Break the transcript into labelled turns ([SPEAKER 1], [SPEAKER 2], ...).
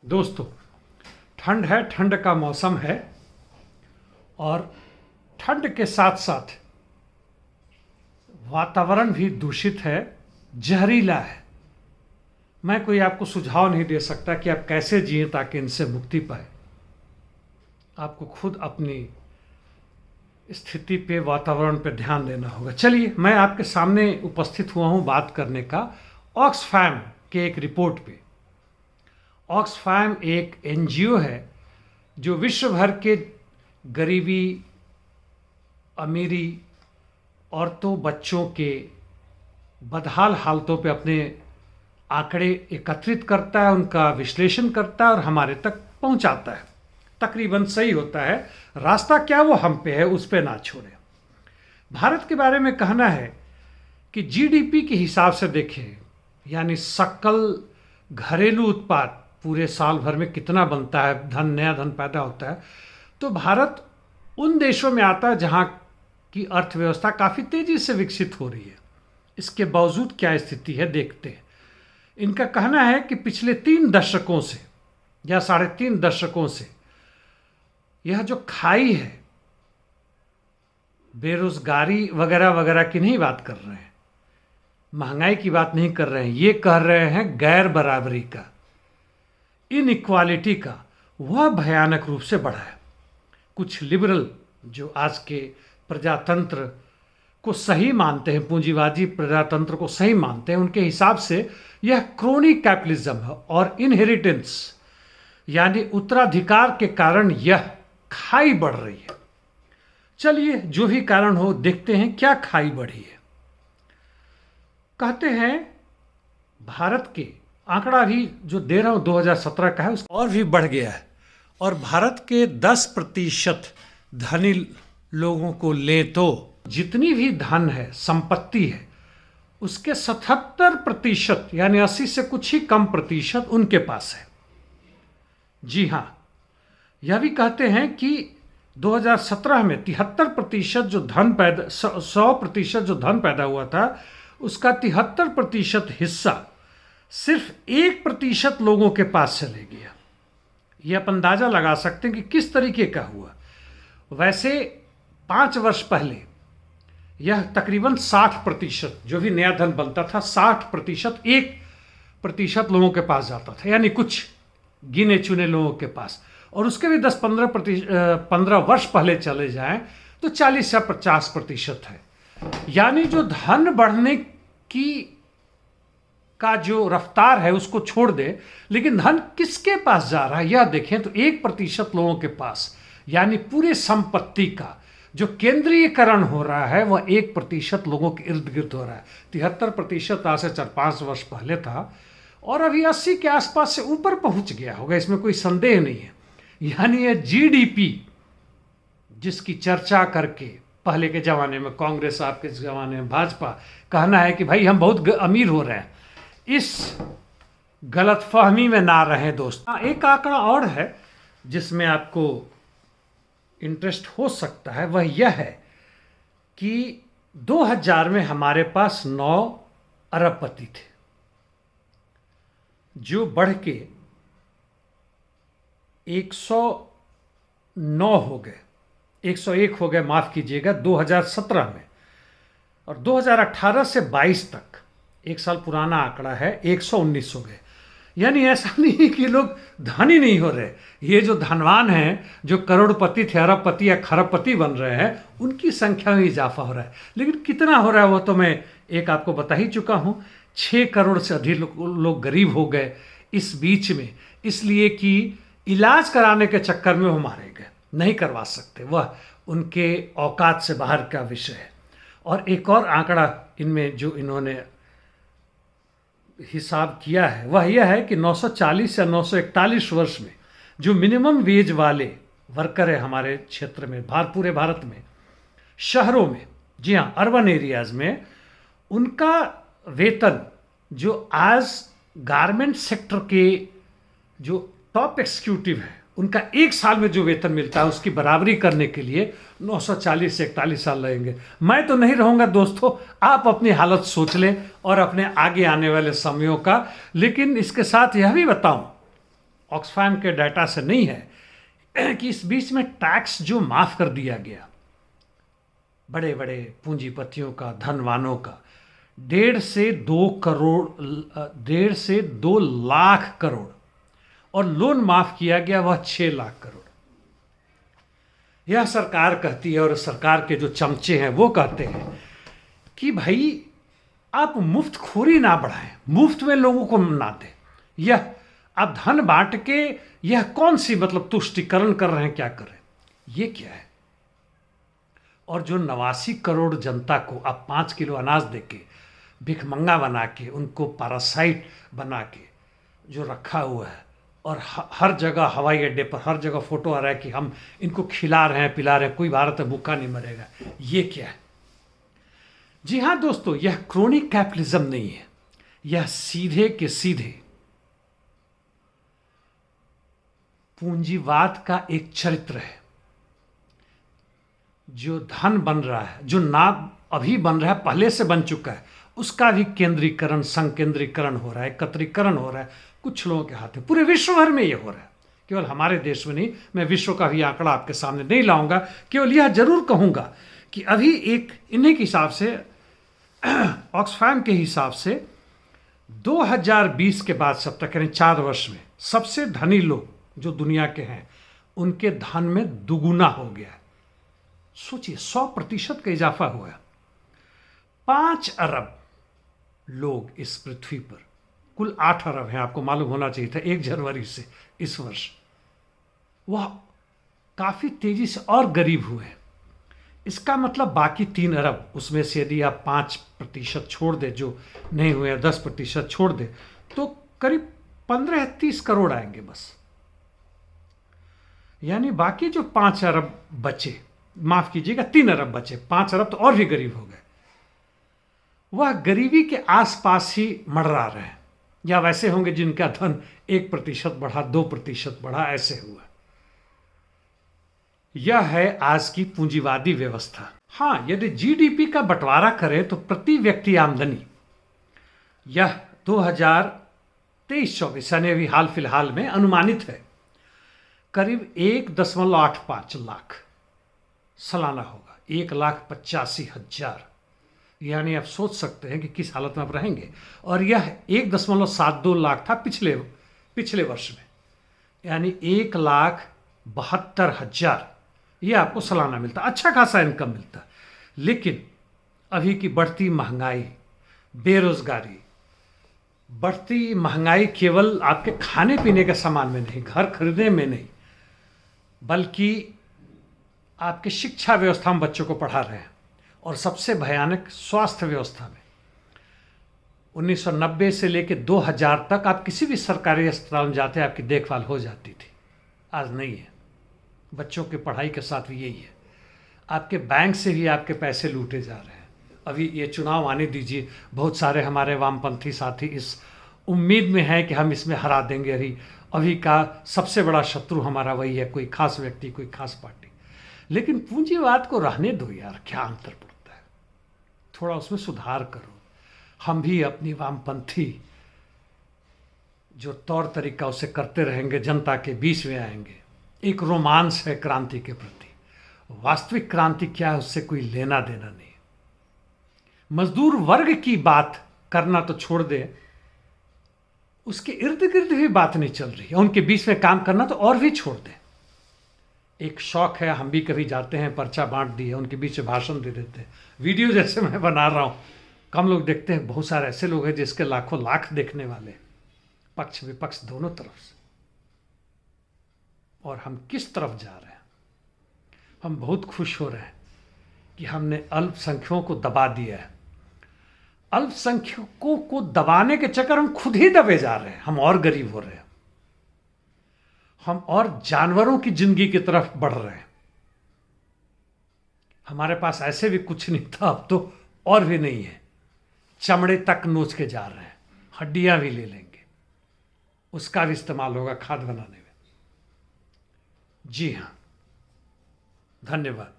[SPEAKER 1] दोस्तों, ठंड है, ठंड का मौसम है और ठंड के साथ साथ वातावरण भी दूषित है, जहरीला है। मैं कोई आपको सुझाव नहीं दे सकता कि आप कैसे जिएं ताकि इनसे मुक्ति पाए। आपको खुद अपनी स्थिति पे, वातावरण पे ध्यान देना होगा। चलिए, मैं आपके सामने उपस्थित हुआ हूँ बात करने का ऑक्सफैम के एक रिपोर्ट पे। ऑक्सफैम एक एनजीओ है जो विश्व भर के गरीबी, अमीरी, औरतों, बच्चों के बदहाल हालतों पे अपने आंकड़े एकत्रित करता है, उनका विश्लेषण करता है और हमारे तक पहुंचाता है। तकरीबन सही होता है, रास्ता क्या वो हम पे है, उस पे ना छोड़े। भारत के बारे में कहना है कि जीडीपी के हिसाब से देखें, यानी सकल घरेलू उत्पाद पूरे साल भर में कितना बनता है, धन, नया धन पैदा होता है, तो भारत उन देशों में आता है जहाँ की अर्थव्यवस्था काफ़ी तेज़ी से विकसित हो रही है। इसके बावजूद क्या स्थिति है देखते हैं। इनका कहना है कि पिछले 3 दशकों से या 3.5 दशकों से यह जो खाई है, बेरोजगारी वगैरह वगैरह की नहीं बात कर रहे हैं, महंगाई की बात नहीं कर रहे हैं, ये कह रहे हैं गैर बराबरी का, इनइक्वालिटी का, वह भयानक रूप से बढ़ा है। कुछ लिबरल जो आज के प्रजातंत्र को सही मानते हैं, पूंजीवादी प्रजातंत्र को सही मानते हैं, उनके हिसाब से यह क्रोनिक कैपिटलिज्म है और इनहेरिटेंस यानी उत्तराधिकार के कारण यह खाई बढ़ रही है। चलिए, जो भी कारण हो देखते हैं क्या खाई बढ़ी है। कहते हैं भारत के आंकड़ा भी जो दे रहा हूं 2017 का है, उसका और भी बढ़ गया है और भारत के 10% धनी लोगों को ले तो जितनी भी धन है, संपत्ति है, उसके 77% यानी 80 से कुछ ही कम प्रतिशत उनके पास है। जी हाँ, यह भी कहते हैं कि 2017 में 73% जो धन पैदा 100% जो धन पैदा हुआ था, उसका 73% हिस्सा सिर्फ 1% लोगों के पास चले गया। ये आप अंदाजा लगा सकते हैं कि किस तरीके का हुआ। वैसे 5 वर्ष पहले यह तकरीबन 60% जो भी नया धन बनता था, 60% 1% लोगों के पास जाता था, यानी कुछ गिने चुने लोगों के पास। और उसके भी 10-15 वर्ष पहले चले जाएं तो 40 या 50% है। यानी जो धन बढ़ने की का जो रफ्तार है उसको छोड़ दे, लेकिन धन किसके पास जा रहा है यह देखें तो 1% लोगों के पास, यानी पूरे संपत्ति का जो केंद्रीयकरण हो रहा है वह 1% लोगों के इर्द गिर्द हो रहा है। 73% आज से 4-5 वर्ष पहले था और अभी 80 के आसपास से ऊपर पहुंच गया होगा, इसमें कोई संदेह नहीं है। यानी यह जीडीपी जिसकी चर्चा करके पहले के ज़माने में कांग्रेस, आपके ज़माने में भाजपा, कहना है कि भाई हम बहुत अमीर हो रहे हैं, इस गलतफहमी में ना रहें दोस्त। एक आंकड़ा और है जिसमें आपको इंटरेस्ट हो सकता है, वह यह है कि 2000 में हमारे पास 9 अरबपति थे, जो बढ़ के 109 हो गए, 101 हो गए, माफ़ कीजिएगा, 2017 में। और 2018 से 22 तक, 1 साल पुराना आंकड़ा है, 119 हो गए। यानी ऐसा नहीं कि लोग धनी नहीं हो रहे, ये जो धनवान हैं, जो करोड़पति थे, अरबपति या खरबपति बन रहे हैं, उनकी संख्या में इजाफा हो रहा है। लेकिन कितना हो रहा है वो तो मैं एक आपको बता ही चुका हूँ। 6 करोड़ से अधिक लोग गरीब हो गए इस बीच में, इसलिए कि इलाज कराने के चक्कर में वो मारे गए, नहीं करवा सकते, वह उनके औकात से बाहर का विषय है। और एक और आंकड़ा इनमें जो इन्होंने हिसाब किया है वह यह है कि 940 या 941 वर्ष में जो मिनिमम वेज वाले वर्कर है हमारे क्षेत्र में, पूरे भारत में, शहरों में, जी हाँ, अर्बन एरियाज में, उनका वेतन जो आज गारमेंट सेक्टर के जो टॉप एग्जीक्यूटिव है, उनका 1 साल में जो वेतन मिलता है उसकी बराबरी करने के लिए 940 से 41 साल लगेंगे। मैं तो नहीं रहूँगा दोस्तों, आप अपनी हालत सोच लें और अपने आगे आने वाले समयों का। लेकिन इसके साथ यह भी बताऊं ऑक्सफैम के डाटा से नहीं है कि इस बीच में टैक्स जो माफ कर दिया गया बड़े बड़े पूंजीपतियों का, धनवानों का, 1.5 से 2 लाख करोड़, और लोन माफ किया गया वह 6 लाख करोड़। यह सरकार कहती है, और सरकार के जो चमचे हैं वो कहते हैं कि भाई आप मुफ्तखोरी ना बढ़ाएं, मुफ्त में लोगों को ना दें, यह आप धन बांट के यह कौन सी मतलब तुष्टिकरण कर रहे हैं, क्या कर रहे हैं, ये क्या है। और जो 89 करोड़ जनता को आप 5 किलो अनाज देके भिखमंगा बना के, उनको पैरासाइट बना के जो रखा हुआ है, और हर जगह हवाई अड्डे पर हर जगह फोटो आ रहा है कि हम इनको खिला रहे हैं, पिला रहे हैं, कोई भारत में भूखा नहीं मरेगा, ये क्या है। जी हाँ दोस्तों, यह क्रोनिक कैपिटलिज्म नहीं है, यह सीधे के सीधे पूंजीवाद का एक चरित्र है। जो धन बन रहा है, जो ना अभी बन रहा है, पहले से बन चुका है, उसका भी केंद्रीकरण, संकेंद्रीकरण हो रहा है, एकत्रीकरण हो रहा है कुछ लोगों के हाथ में। पूरे विश्व भर में ये हो रहा है, केवल हमारे देश में नहीं। मैं विश्व का भी आंकड़ा आपके सामने नहीं लाऊंगा, केवल यह जरूर कहूंगा कि अभी एक इन्हीं के हिसाब से, ऑक्सफैम के हिसाब से 2020 के बाद सब तक, यानी 4 वर्ष में सबसे धनी लोग जो दुनिया के हैं, उनके धन में दुगुना हो गया है। सोचिए, 100% का इजाफा हुआ है। 5 अरब लोग इस पृथ्वी पर, कुल 8 अरब हैं, आपको मालूम होना चाहिए था 1 जनवरी से इस वर्ष, वह काफी तेजी से और गरीब हुए हैं। इसका मतलब बाकी 3 अरब, उसमें से यदि आप 5% छोड़ दे, जो नहीं हुए, 10% छोड़ दे, तो करीब 15-30 करोड़ आएंगे बस। यानी बाकी जो 5 अरब बचे, माफ कीजिएगा 3 अरब बचे, 5 अरब तो और भी गरीब हो गए, वह गरीबी के आसपास ही मंडरा रहे हैं, या वैसे होंगे जिनका धन 1% बढ़ा, 2% बढ़ा, ऐसे हुआ। यह है आज की पूंजीवादी व्यवस्था। हाँ, यदि जीडीपी का बंटवारा करें तो प्रति व्यक्ति आमदनी, यह 2023-24 यानी अभी हाल फिलहाल में अनुमानित है, करीब 1.85 लाख सालाना होगा, 1,85,000। यानी आप सोच सकते हैं कि किस हालत में आप रहेंगे। और यह 1.72 लाख था पिछले वर्ष में, यानी 1,72,000 यह आपको सालाना मिलता, अच्छा खासा इनकम मिलता। लेकिन अभी की बढ़ती महंगाई, बेरोजगारी, बढ़ती महंगाई केवल आपके खाने पीने के सामान में नहीं, घर खरीदने में नहीं, बल्कि आपके शिक्षा व्यवस्था में बच्चों को पढ़ा रहे हैं, और सबसे भयानक स्वास्थ्य व्यवस्था में। 1990 से लेकर 2000 तक आप किसी भी सरकारी अस्पताल में जाते, आपकी देखभाल हो जाती थी, आज नहीं है। बच्चों की पढ़ाई के साथ भी यही है, आपके बैंक से भी आपके पैसे लूटे जा रहे हैं। अभी ये चुनाव आने दीजिए, बहुत सारे हमारे वामपंथी साथी इस उम्मीद में हैं कि हम इसमें हरा देंगे। अभी का सबसे बड़ा शत्रु हमारा वही है, कोई खास व्यक्ति, कोई खास पार्टी। लेकिन पूंजीवाद को रहने दो यार, क्या अंतर पड़ता है, थोड़ा उसमें सुधार करो। हम भी अपनी वामपंथी जो तौर तरीका उसे करते रहेंगे, जनता के बीच में आएंगे। एक रोमांस है क्रांति के प्रति, वास्तविक क्रांति क्या है उससे कोई लेना देना नहीं। मजदूर वर्ग की बात करना तो छोड़ दे, उसके इर्द गिर्द भी बात नहीं चल रही है, उनके बीच में काम करना तो और भी छोड़ दे। एक शौक है, हम भी कभी जाते हैं, पर्चा बांट दिए, उनके बीच में भाषण दे देते हैं। वीडियो जैसे मैं बना रहा हूँ, कम लोग देखते हैं, बहुत सारे ऐसे लोग हैं जिसके लाखों लाख देखने वाले, पक्ष विपक्ष दोनों तरफ से। और हम किस तरफ जा रहे हैं, हम बहुत खुश हो रहे हैं कि हमने अल्पसंख्यकों को दबा दिया है। अल्पसंख्यकों को दबाने के चक्कर हम खुद ही दबे जा रहे हैं, हम और गरीब हो रहे हैं, हम और जानवरों की जिंदगी की तरफ बढ़ रहे हैं। हमारे पास ऐसे भी कुछ नहीं था, अब तो और भी नहीं है, चमड़े तक नोच के जा रहे हैं, हड्डियां भी ले लेंगे, उसका भी इस्तेमाल होगा खाद बनाने में। जी हाँ, धन्यवाद।